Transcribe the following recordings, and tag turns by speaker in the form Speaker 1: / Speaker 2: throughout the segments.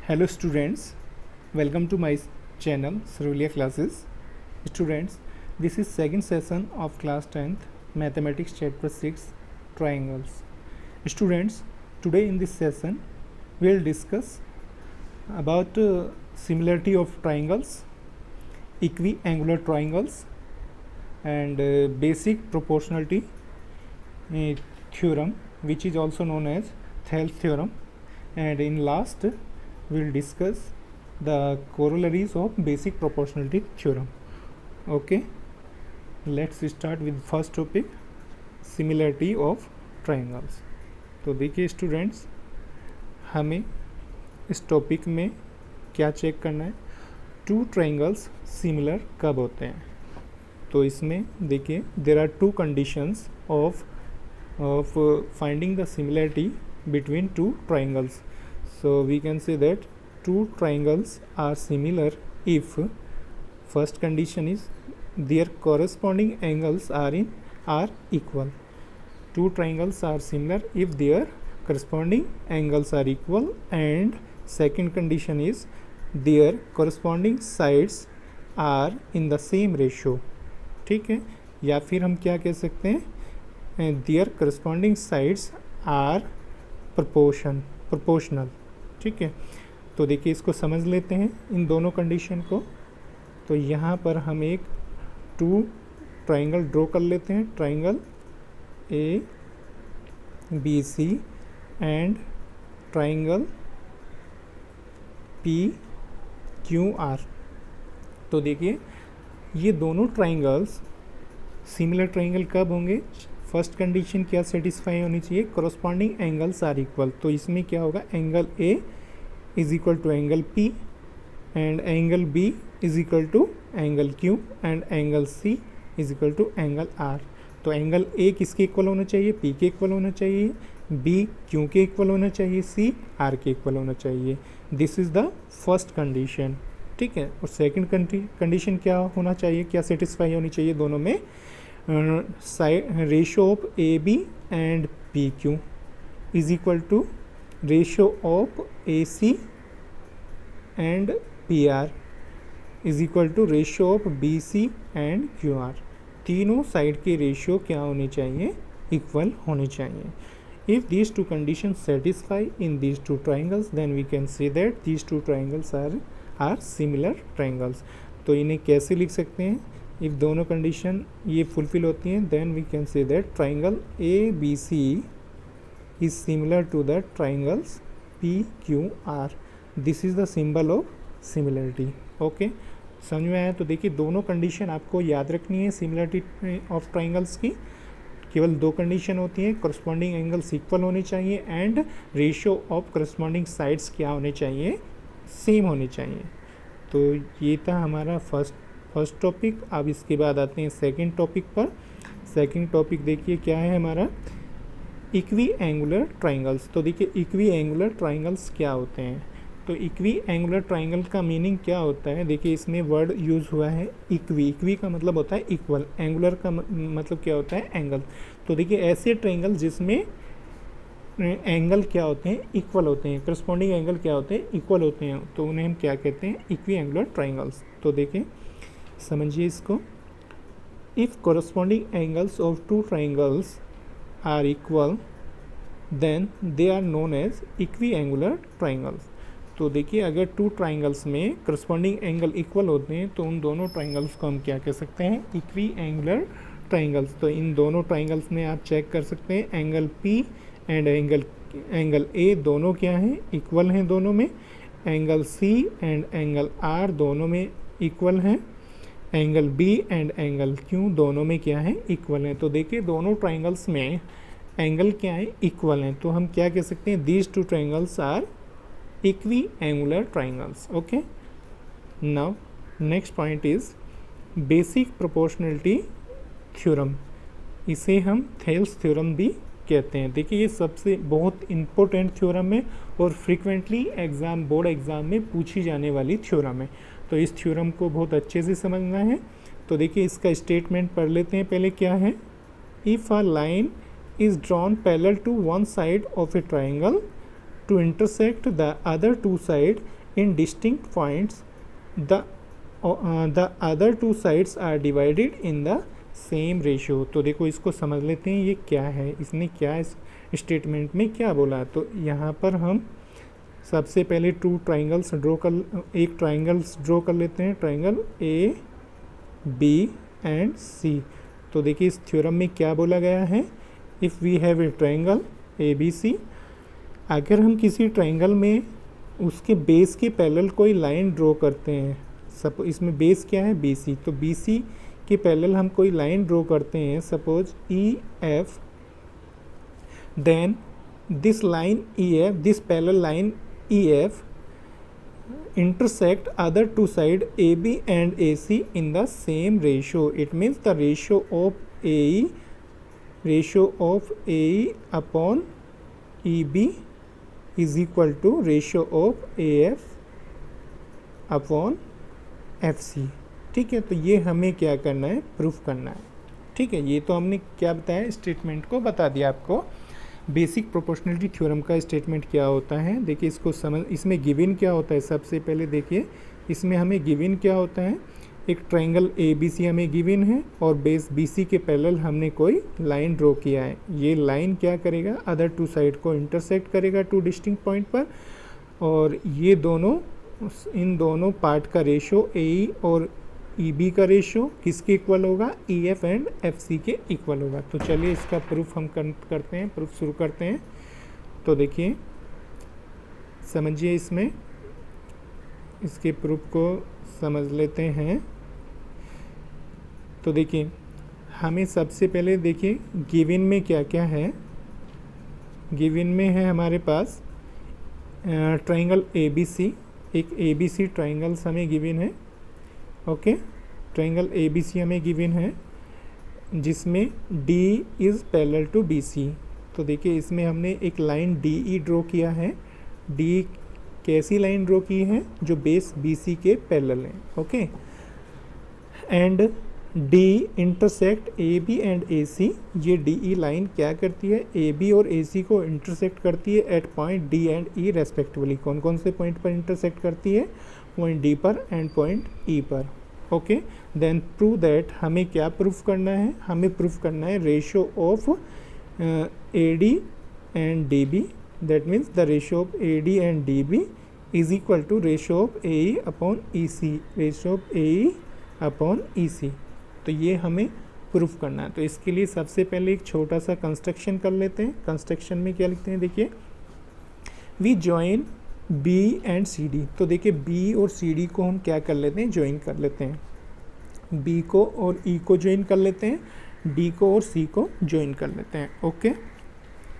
Speaker 1: Hello students, welcome to my channel Sarulia Classes. Students, this is second session of class 10th Mathematics chapter 6 Triangles. Students, today in this session we will discuss about similarity of triangles, equiangular triangles and basic proportionality theorem, which is also known as Thales theorem, and in last we will discuss the corollaries of basic proportionality theorem. Okay, let's start with first topic, similarity of triangles. तो देखिए students, हमें इस topic में क्या check करना है, two triangles similar कब होते हैं. तो इसमें देखिए there are two conditions of finding the similarity between two triangles. So we can say that two triangles are similar if first condition is their corresponding angles are equal. Two triangles are similar if their corresponding angles are equal, and second condition is their corresponding sides are in the same ratio. ठीक है, या फिर हम क्या कह सकते हैं, their corresponding sides are proportional. ठीक है, तो देखिए इसको समझ लेते हैं इन दोनों कंडीशन को. तो यहाँ पर हम एक टू ट्राइंगल ड्रॉ कर लेते हैं, triangle A B C and triangle P Q R. तो देखिए ये दोनों ट्राइंगल्स सिमिलर ट्राइंगल कब होंगे, फर्स्ट कंडीशन क्या सेटिस्फाई होनी चाहिए, कॉरस्पॉन्डिंग एंगल्स आर इक्वल. तो इसमें क्या होगा, angle A is equal to angle P and angle B is equal to angle Q and angle C is equal to angle R. तो एंगल ए किसके इक्वल होना चाहिए, पी के इक्वल होना चाहिए, बी क्यू के इक्वल होना चाहिए, सी आर के इक्वल होना चाहिए. This is the first condition. ठीक है, और सेकंड कंडीशन क्या होना चाहिए, क्या सेटिस्फाई होनी चाहिए दोनों में, ratio of A B and P Q is equal to ratio of A C and P R is equal to ratio of B C and Q R. तीनों साइड के रेशियो क्या होने चाहिए, इक्वल होने चाहिए. If these two condition satisfy in these two triangles then we can say that these two triangles are similar triangles. तो इन्हें कैसे लिख सकते हैं, इफ दोनों कंडीशन ये फुलफिल होती हैं then we can say that triangle A B C is similar to the triangles P Q R. This is the symbol of similarity. Okay, समझ में आया. तो देखिए दोनों कंडीशन आपको याद रखनी है सिमिलरिटी ऑफ ट्राइंगल्स की. केवल दो कंडीशन होती है, करस्पॉन्डिंग एंगल्स इक्वल होने चाहिए and ratio of corresponding sides क्या होने चाहिए, सेम होने चाहिए. तो ये था हमारा फर्स्ट टॉपिक. अब इसके बाद आते हैं सेकंड टॉपिक पर. सेकंड टॉपिक देखिए क्या है हमारा, इक्वी एंगुलर ट्राइंगल्स. तो देखिए इक्वी एंगुलर ट्राइंगल्स क्या होते हैं. तो इक्वी एंगुलर ट्राइंगल का मीनिंग क्या होता है, देखिए इसमें वर्ड यूज़ हुआ है इक्वी. इक्वी का मतलब होता है इक्वल, एंगुलर का मतलब क्या होता है, एंगल. तो देखिए ऐसे ट्राइंगल जिसमें एंगल क्या होते हैं, इक्वल होते हैं, करस्पॉन्डिंग एंगल क्या होते हैं, इक्वल होते हैं, तो उन्हें हम क्या कहते हैं, इक्वी एंगुलर ट्राइंगल्स. तो देखिए समझिए इसको, if corresponding angles of two triangles are equal then they are known as equiangular triangles. तो देखिए अगर टू ट्राइंगल्स में करस्पॉन्डिंग एंगल इक्वल होते हैं तो उन दोनों ट्राइंगल्स को हम क्या कह सकते हैं, इक्वी एंगुलर ट्राइंगल्स. तो इन दोनों ट्राइंगल्स में आप चेक कर सकते हैं angle P and angle A दोनों क्या हैं, इक्वल हैं दोनों में. Angle C and angle R दोनों में इक्वल हैं. Angle B and angle Q दोनों में क्या है, इक्वल हैं. तो देखिए दोनों ट्राइंगल्स में एंगल क्या है, इक्वल हैं. तो हम क्या कह सकते हैं, these two triangles are equiangular triangles. Okay, now next point is basic proportionality theorem. इसे हम थेल्स थ्योरम भी कहते हैं. देखिए ये सबसे बहुत इम्पोर्टेंट थ्योरम है और फ्रीक्वेंटली बोर्ड एग्ज़ाम में पूछी जाने वाली थ्योरम है. तो इस थ्योरम को बहुत अच्छे से समझना है. तो देखिए इसका स्टेटमेंट पढ़ लेते हैं पहले. क्या है, if a line is drawn parallel to one side of a triangle to intersect the other two sides in distinct points the other two sides are divided in the same ratio. तो देखो इसको समझ लेते हैं ये क्या है, इसने क्या इस स्टेटमेंट में क्या बोला। तो यहाँ पर हम सबसे पहले एक ट्राइंगल्स ड्रॉ कर लेते हैं, triangle A B and C. तो देखिए इस थ्योरम में क्या बोला गया है, if we have a triangle A B C, अगर हम किसी ट्राइंगल में उसके बेस के पैरेलल कोई लाइन ड्रॉ करते हैं, सपोज इसमें बेस क्या है बी सी, तो बी सी के पैरेलल हम कोई लाइन ड्रॉ करते हैं suppose E F, then this line E F, this parallel line E F intersect other two side AB and AC in the same ratio. It means the ratio of AE upon EB is equal to ratio of AF upon FC. ठीक है, तो ये हमें क्या करना है, proof करना है। ठीक है, ये तो हमने क्या बताया, स्टेटमेंट को बता दिया आपको। बेसिक प्रोपोर्शनलिटी थ्योरम का स्टेटमेंट क्या होता है, देखिए इसको समझ, इसमें गिवन क्या होता है। सबसे पहले देखिए इसमें हमें गिवन क्या होता है, एक ट्रायंगल ए बी सी हमें गिवन है और बेस बी सी के पैरेलल हमने कोई लाइन ड्रॉ किया है। ये लाइन क्या करेगा, अदर टू साइड को इंटरसेक्ट करेगा टू डिस्टिंक्ट पॉइंट पर, और ये दोनों, इन दोनों पार्ट का रेशो ए और ई बी का रेशो किसके इक्वल होगा, E F and F C के इक्वल होगा। तो चलिए इसका प्रूफ हम करते हैं, प्रूफ शुरू करते हैं। तो देखिए समझिए, इसमें इसके प्रूफ को समझ लेते हैं। तो देखिए हमें सबसे पहले देखिए गिवन में क्या क्या है। गिवन में है हमारे पास ट्रायंगल ए बी सी, एक ए बी सी ट्रायंगल्स हमें गिवन है। Okay, triangle A B C हमें गिवन है जिसमें D is parallel to B C. तो देखिए इसमें हमने एक लाइन डी ई ड्रॉ किया है। डी कैसी लाइन ड्रॉ की है, जो बेस बी सी के पैरेलल है। Okay, and D intersect A B and A C. ये डी ई लाइन क्या करती है, ए बी और ए सी को इंटरसेक्ट करती है at point D and E respectively. कौन कौन से पॉइंट पर इंटरसेक्ट करती है, पॉइंट डी पर एंड पॉइंट ई पर। ओके, देन प्रूव दैट, हमें क्या प्रूफ करना है, हमें प्रूफ करना है ratio of A D and D B. That means the ratio of A D and D B is equal to ratio of A E upon E C, ratio of A E upon E C. तो ये हमें proof करना है। तो इसके लिए सबसे पहले एक छोटा सा कंस्ट्रक्शन कर लेते हैं। कंस्ट्रक्शन में क्या लिखते हैं, देखिए we join B and C D. तो देखिए बी और सी डी को हम क्या कर लेते हैं, ज्वाइन कर लेते हैं। बी को और ई को ज्वाइन कर लेते हैं, डी को और सी को ज्वाइन कर लेते हैं। ओके,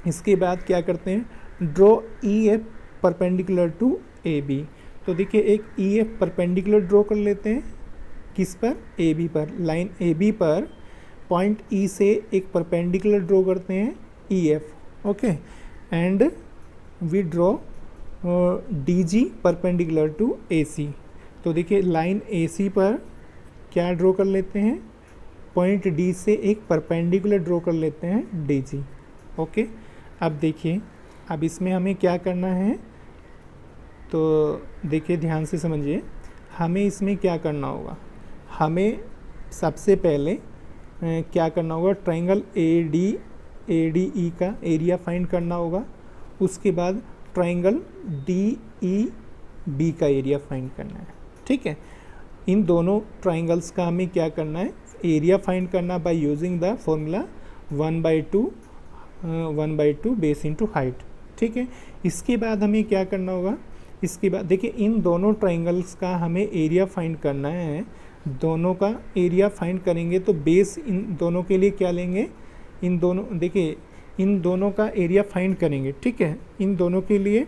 Speaker 1: इसके बाद क्या करते हैं, draw E F perpendicular to A B. तो देखिए एक ई एफ परपेंडिकुलर ड्रॉ कर लेते हैं, किस पर, ए बी पर। लाइन ए बी पर पॉइंट ई से एक परपेंडिकुलर ड्रॉ करते हैं, E F. Okay, and we draw D G perpendicular to A C. तो देखिए लाइन ए सी पर क्या ड्रॉ कर लेते हैं, पॉइंट डी से एक परपेंडिकुलर ड्रॉ कर लेते हैं, डी जी। ओके, अब देखिए अब इसमें हमें क्या करना है, तो देखिए ध्यान से समझिए, हमें इसमें क्या करना होगा, हमें सबसे पहले क्या करना होगा, ट्रायंगल ए डी ई का एरिया फाइंड करना होगा। उसके बाद ट्रायंगल डी ई बी का एरिया फाइंड करना है। ठीक है, इन दोनों ट्रायंगल्स का हमें क्या करना है, एरिया फाइंड करना by using the formula 1/2 base into height. ठीक है, इसके बाद हमें क्या करना होगा, इसके बाद देखिए इन दोनों ट्रायंगल्स का हमें एरिया फाइंड करना है। दोनों का एरिया फाइंड करेंगे तो बेस इन दोनों के लिए क्या लेंगे, इन दोनों, देखिए इन दोनों का एरिया फाइंड करेंगे। ठीक है, इन दोनों के लिए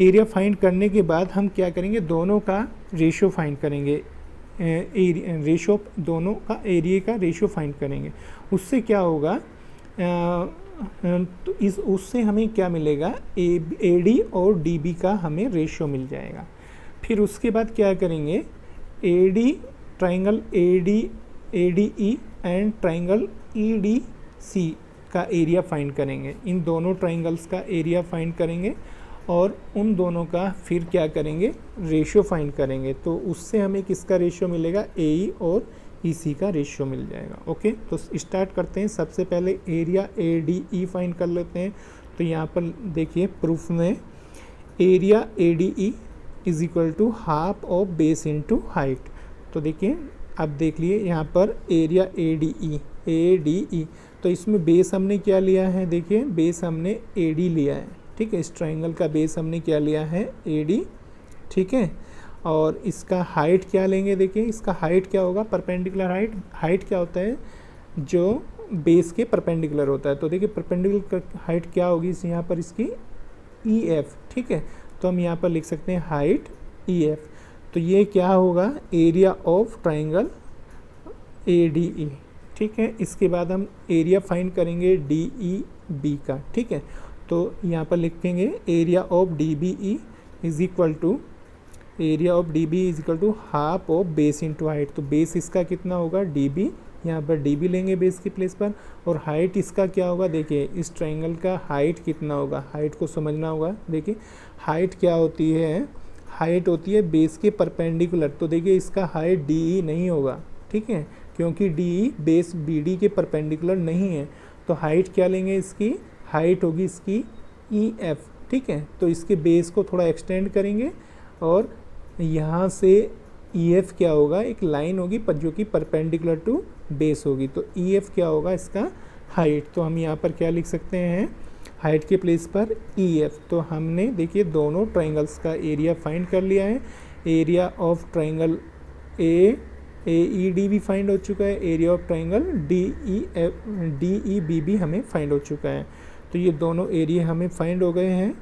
Speaker 1: एरिया फाइंड करने के बाद हम क्या करेंगे, दोनों का रेशो फाइंड करेंगे, रेशो दोनों का एरिया का रेशो फाइंड करेंगे। उससे क्या होगा, तो उससे हमें क्या मिलेगा, ए डी और डी बी का हमें रेशो मिल जाएगा। फिर उसके बाद क्या करेंगे, A D triangle A D E and triangle E D C का एरिया फाइंड करेंगे। इन दोनों ट्रायंगल्स का एरिया फाइंड करेंगे और उन दोनों का फिर क्या करेंगे, रेशियो फाइंड करेंगे। तो उससे हमें किसका रेशियो मिलेगा, ए और ई का रेशियो मिल जाएगा। ओके, तो स्टार्ट करते हैं। सबसे पहले area A D E find कर लेते हैं। तो यहाँ पर देखिए प्रूफ में area A D E is equal to half of base into height. तो देखिए अब देख लिए यहाँ पर एरिया ए डी ई, तो इसमें बेस हमने क्या लिया है, देखिए बेस हमने ए डी लिया है, ठीक है। इस ट्राइंगल का बेस हमने क्या लिया है, ए डी, ठीक है। और इसका हाइट क्या लेंगे, देखिए इसका हाइट क्या होगा, परपेंडिकुलर हाइट। हाइट क्या होता है, जो बेस के परपेंडिकुलर होता है। तो देखिए परपेंडिकुलर हाइट क्या होगी यहाँ पर, इसकी ई एफ, ठीक है। तो हम यहाँ पर लिख सकते हैं हाइट ई एफ। तो ये क्या होगा, area of triangle A D E, ठीक है। इसके बाद हम एरिया फाइंड करेंगे डी ई बी का, ठीक है। तो यहाँ पर लिखेंगे area of D B E is equal to, area of D B is equal to half of base into height. तो बेस इसका कितना होगा, डी बी, यहाँ पर डी बी लेंगे बेस की प्लेस पर। और हाइट इसका क्या होगा, देखिए इस ट्राइंगल का हाइट कितना होगा, हाइट को समझना होगा। देखिए हाइट क्या होती है, हाइट होती है बेस के परपेंडिकुलर। तो देखिए इसका हाइट डी ई नहीं होगा, ठीक है, क्योंकि D E base B D के परपेंडिकुलर नहीं है। तो हाइट क्या लेंगे, इसकी हाइट होगी इसकी ई एफ, ठीक है। तो इसके बेस को थोड़ा एक्सटेंड करेंगे और यहाँ से ई एफ क्या होगा, एक लाइन होगी पर जो कि परपेंडिकुलर टू बेस होगी। तो ई एफ क्या होगा, इसका हाइट। तो हम यहाँ पर क्या लिख सकते हैं, हाइट के प्लेस पर ई एफ। तो हमने देखिए दोनों ट्राइंगल्स का एरिया फाइंड कर लिया है। Area of triangle A E D भी फाइंड हो चुका है, area of triangle D E B भी हमें फाइंड हो चुका है। तो ये दोनों एरिया हमें फाइंड हो गए हैं,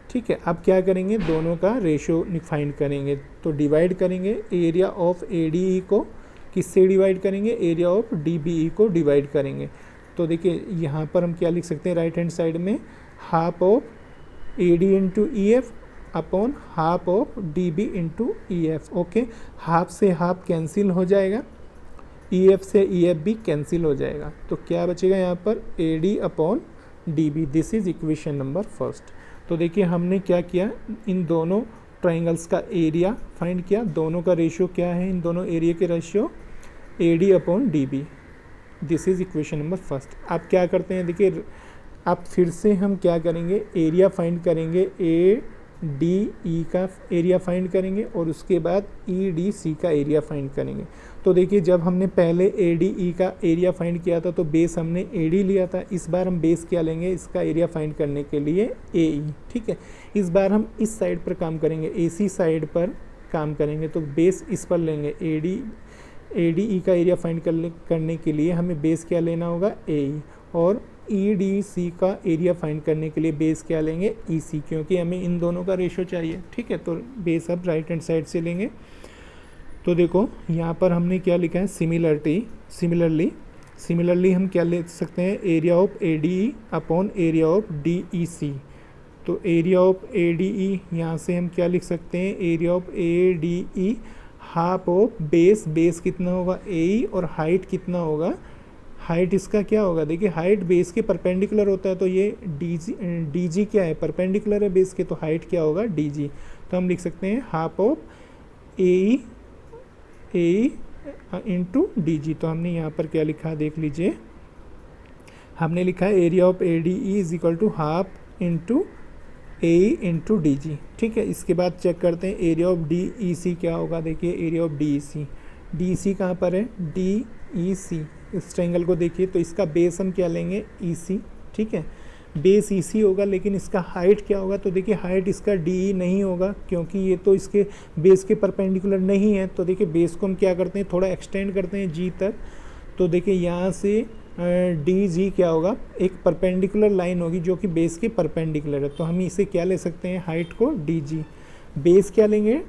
Speaker 1: ठीक है। अब क्या करेंगे, दोनों का रेशियो फाइंड करेंगे। तो डिवाइड करेंगे area of A D E को, किससे डिवाइड करेंगे, area of D B E को डिवाइड करेंगे। तो देखिए यहाँ पर हम क्या लिख सकते हैं, राइट हैंड साइड में half of A D into E F upon half of D B into E F. Okay, half से हाफ कैंसिल हो जाएगा, ई एफ से ई एफ भी कैंसिल हो जाएगा। तो क्या बचेगा यहाँ पर, A D upon D B. This is equation number first. तो देखिए हमने क्या किया, इन दोनों ट्राइंगल्स का एरिया फाइंड किया। दोनों का रेशियो क्या है, इन दोनों एरिया के ratio A D upon D B. This is equation number first. अब क्या करते हैं, देखिए अब फिर से हम क्या करेंगे, एरिया फाइंड करेंगे, ए डी ई का एरिया फाइंड करेंगे और उसके बाद ई डी सी का एरिया फाइंड करेंगे। तो देखिए जब हमने पहले ए डी ई का एरिया फाइंड किया था तो बेस हमने ए डी लिया था। इस बार हम बेस क्या लेंगे, इसका एरिया फाइंड करने के लिए ए ई, ठीक है। इस बार हम इस साइड पर काम करेंगे, ए सी साइड पर काम करेंगे। तो बेस इस पर लेंगे, ए डी ई का एरिया फाइंड करने के लिए हमें बेस क्या लेना होगा, ए ई। और ई डी सी का एरिया फाइंड करने के लिए बेस क्या लेंगे, ई सी, क्योंकि हमें इन दोनों का रेशो चाहिए, ठीक है। तो बेस अब राइट हैंड साइड से लेंगे। तो देखो यहाँ पर हमने क्या लिखा है, सिमिलरली हम क्या ले सकते हैं, area of A D E upon area of D E C. तो area of A D E यहाँ से हम क्या लिख सकते हैं, area of A D E half of base कितना होगा, ए ई, और हाइट कितना होगा, हाइट इसका क्या होगा, देखिए हाइट बेस के परपेंडिकुलर होता है। तो ये डी जी क्या है, परपेंडिकुलर है बेस के, तो हाइट क्या होगा, डी जी। तो हम लिख सकते हैं half of A E into D जी। तो हमने यहाँ पर क्या लिखा, देख लीजिए हमने लिखा है area of A D E is equal to half into A E into D G, ठीक है। इसके बाद चेक करते हैं area of D E C क्या होगा। देखिए area of D E C कहाँ पर है, डी ई सी। इस ट्रायंगल को देखिए, तो इसका बेस हम क्या लेंगे, ई सी, ठीक है। बेस ई सी होगा, लेकिन इसका हाइट क्या होगा, तो देखिए हाइट इसका डी ई नहीं होगा, क्योंकि ये तो इसके बेस के परपेंडिकुलर नहीं है। तो देखिए बेस को हम क्या करते हैं, थोड़ा एक्सटेंड करते हैं जी तक। तो देखिए यहाँ से डी जी क्या होगा, एक परपेंडिकुलर लाइन होगी जो कि बेस के परपेंडिकुलर है। तो हम इसे क्या ले सकते हैं, हाइट को डी जी, बेस क्या लेंगे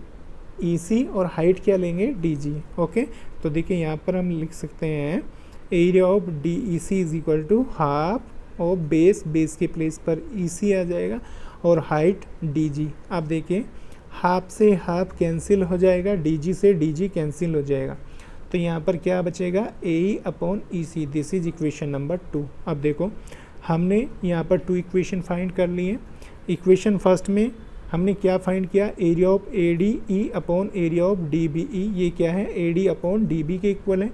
Speaker 1: ई सी और हाइट क्या लेंगे डी जी। ओके, तो देखिए यहाँ पर हम लिख सकते हैं area of D E C is equal to half of base के प्लेस पर ई सी आ जाएगा और हाइट डी जी। आप देखिए हाफ से हाफ कैंसिल हो जाएगा, डी जी से डी जी कैंसिल हो जाएगा। तो यहाँ पर क्या बचेगा, A E upon E C. This is equation number 2। अब देखो हमने यहाँ पर 2 इक्वेशन फाइंड कर लिए। इक्वेशन फर्स्ट में हमने क्या फाइंड किया, area of A D E upon area of D B E, ये क्या है A D upon D B के इक्वल है।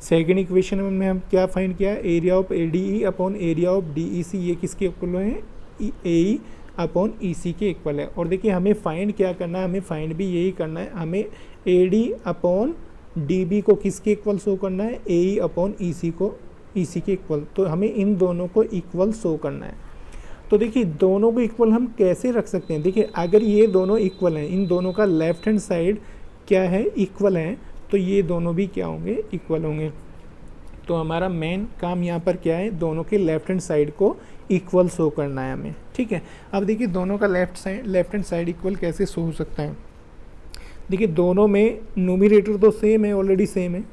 Speaker 1: सेकेंड इक्वेशन में हम क्या फाइंड किया, area of A D E upon area of D E C, ये किसके इक्वल है, ए ई अपॉन ई सी के इक्वल है। और देखिए हमें फाइंड क्या करना है, हमें फाइंड भी यही करना है, हमें A D upon D B को किसके इक्वल शो करना है, ए ई अपॉन ई सी को ई सी के इक्वल, तो हमें इन दोनों को इक्वल शो करना है। तो देखिए दोनों को इक्वल हम कैसे रख सकते हैं, देखिए अगर ये दोनों इक्वल हैं, इन दोनों का लेफ्ट हैंड साइड क्या है, इक्वल है, तो ये दोनों भी क्या होंगे, इक्वल होंगे। तो हमारा मेन काम यहाँ पर क्या है, दोनों के लेफ्ट हैंड साइड को इक्वल शो करना है हमें, ठीक है। अब देखिए दोनों का लेफ्ट हैंड साइड इक्वल कैसे शो हो सकता है, देखिए दोनों में न्यूमरेटर तो सेम है, ऑलरेडी सेम है,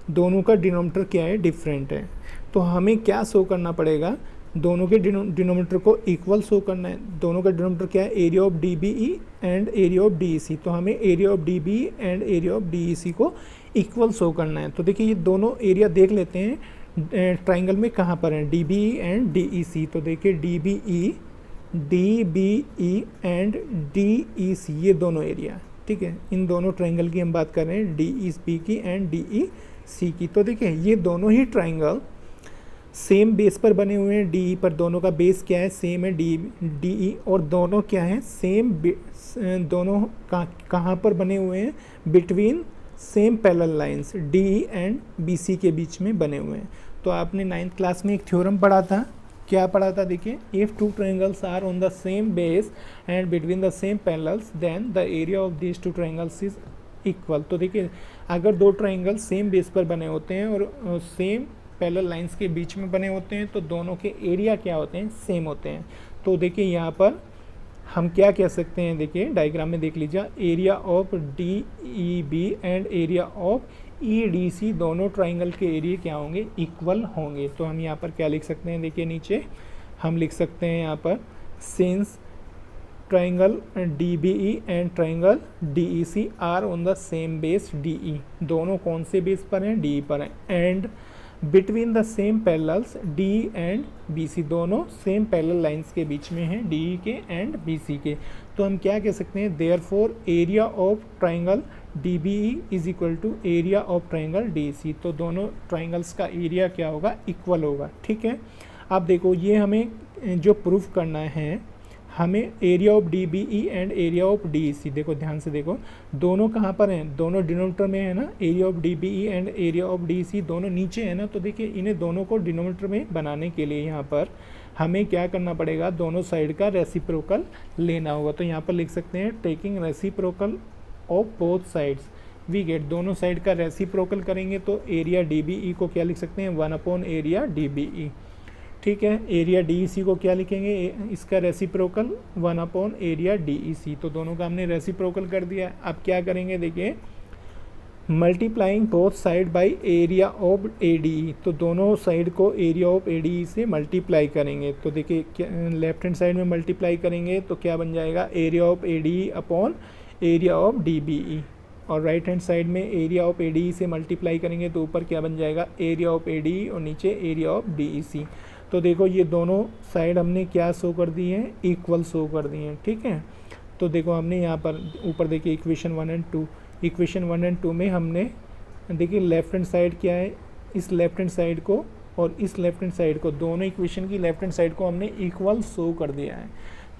Speaker 1: दोनों का डिनोमिनेटर क्या है, डिफरेंट है। तो हमें क्या शो करना पड़ेगा, दोनों के डिनोमिनेटर को इक्वल शो करना है। दोनों का डिनोमिनेटर क्या है, area of D B E and area of D E C, तो हमें area of D B E and area of D E C को इक्वल शो करना है। तो देखिए ये दोनों एरिया देख लेते हैं ट्राइंगल में कहाँ पर हैं, D B E and D E C. तो देखिए D B E and D E C, ये दोनों एरिया, ठीक है। इन दोनों ट्राइंगल की हम बात कर रहे हैं, डी ई बी की एंड डी ई सी की। तो देखिए ये दोनों ही ट्राइंगल सेम बेस पर बने हुए हैं, डी पर दोनों का बेस क्या है, सेम है डी ई, और दोनों क्या है, सेम दोनों कहाँ पर बने हुए हैं, between same parallel lines D E and B C के बीच में बने हुए हैं। तो आपने 9th क्लास में एक थ्योरम पढ़ा था, क्या पढ़ा था, देखिए if two triangles are on the same base and between the same parallels then the area of this two triangles is equal. तो देखिए अगर दो ट्रायंगल सेम बेस पर बने होते हैं और सेम पैरेलल लाइंस के बीच में बने होते हैं, तो दोनों के एरिया क्या होते हैं, सेम होते हैं। तो देखिए यहाँ पर हम क्या कह सकते हैं, देखिए डायग्राम में देख लीजिए, area of D E B and area of E D C, दोनों ट्राइंगल के एरिया क्या होंगे, इक्वल होंगे। तो हम यहाँ पर क्या लिख सकते हैं, देखिए नीचे हम लिख सकते हैं यहाँ पर, since triangle D B E and triangle D E C are on the same base D E, दोनों कौन से बेस पर हैं, डी पर हैं, and between the same parallels D and B C, दोनों सेम पैरेलल लाइंस के बीच में हैं, डी के एंड बी सी के। तो हम क्या कह सकते हैं, therefore area of triangle D B E is equal to area of triangle D C. तो दोनों ट्राइंगल्स का एरिया क्या होगा, इक्वल होगा, ठीक है। अब देखो ये हमें जो प्रूफ करना है, हमें area of D B E and area of D E C, देखो ध्यान से देखो, दोनों कहाँ पर हैं, दोनों डिनोमिनेटर में है ना, area of D B E and area of D E C दोनों नीचे है ना। तो देखिए इन्हें दोनों को डिनोमिनेटर में बनाने के लिए यहाँ पर हमें क्या करना पड़ेगा, दोनों साइड का रेसिप्रोकल लेना होगा। तो यहाँ पर लिख सकते हैं, taking reciprocal of both sides we get, दोनों साइड का रेसिप्रोकल करेंगे तो एरिया डी बी ई को क्या लिख सकते हैं, 1 upon area D B E, ठीक है। एरिया डी ई सी को क्या लिखेंगे, इसका reciprocal 1 upon area D E C. तो दोनों का हमने रेसिप्रोकल कर दिया। अब क्या करेंगे, देखिए multiplying both side by area of A D E, तो दोनों साइड को area of A D E से मल्टीप्लाई करेंगे। तो देखिए लेफ्ट हैंड साइड में मल्टीप्लाई करेंगे तो क्या बन जाएगा, area of A D E upon area of D B E, और राइट हैंड साइड में area of A D E से मल्टीप्लाई करेंगे तो ऊपर क्या बन जाएगा, एरिया ऑफ ए डी ई, और नीचे area of D E C. तो देखो ये दोनों साइड हमने क्या शो कर दी है, इक्वल शो कर दी हैं, ठीक है। तो देखो हमने यहाँ पर ऊपर देखिए इक्वेशन 1 एंड 2, इक्वेशन 1 एंड 2 में हमने देखिए लेफ्ट हैंड साइड क्या है, इस लेफ्ट हैंड साइड को और इस लेफ्ट हैंड साइड को, दोनों इक्वेशन की लेफ्ट हैंड साइड को हमने इक्वल शो कर दिया है।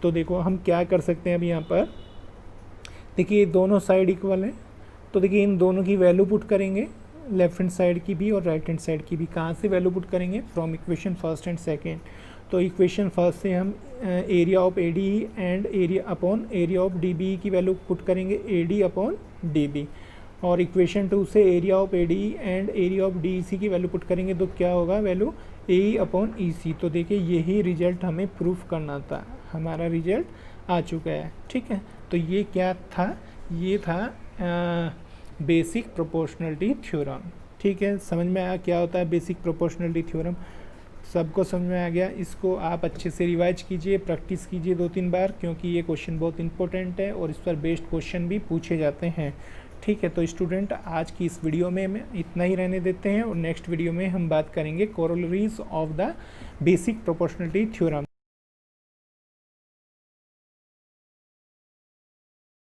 Speaker 1: तो देखो हम क्या कर सकते हैं, अभी यहाँ पर देखिए दोनों साइड इक्वल है, तो देखिए इन दोनों की वैल्यू पुट करेंगे, लेफ्ट हैंड साइड की भी और राइट हैंड साइड की भी। कहाँ से वैल्यू पुट करेंगे, from equation first and second. तो इक्वेशन फर्स्ट से हम area of A D E and area upon area of D B E की वैल्यू पुट करेंगे, A D upon D B, और इक्वेशन 2 से area of A D E and area of D E C की value put करेंगे तो क्या होगा, value ए upon E C. तो देखिए यही रिजल्ट हमें प्रूफ करना था, हमारा रिजल्ट आ चुका है, ठीक है। तो ये क्या था, ये था बेसिक प्रोपोर्शनलिटी थ्योरम, ठीक है। समझ में आया क्या होता है बेसिक प्रोपोर्शनलिटी थ्योरम, सबको समझ में आ गया। इसको आप अच्छे से रिवाइज कीजिए, प्रैक्टिस कीजिए 2-3 बार, क्योंकि ये क्वेश्चन बहुत इंपॉर्टेंट है और इस पर बेस्ड क्वेश्चन भी पूछे जाते हैं, ठीक है। तो स्टूडेंट आज की इस वीडियो में इतना ही रहने देते हैं, और नेक्स्ट वीडियो में हम बात करेंगे corollaries of the basic proportionality theorem.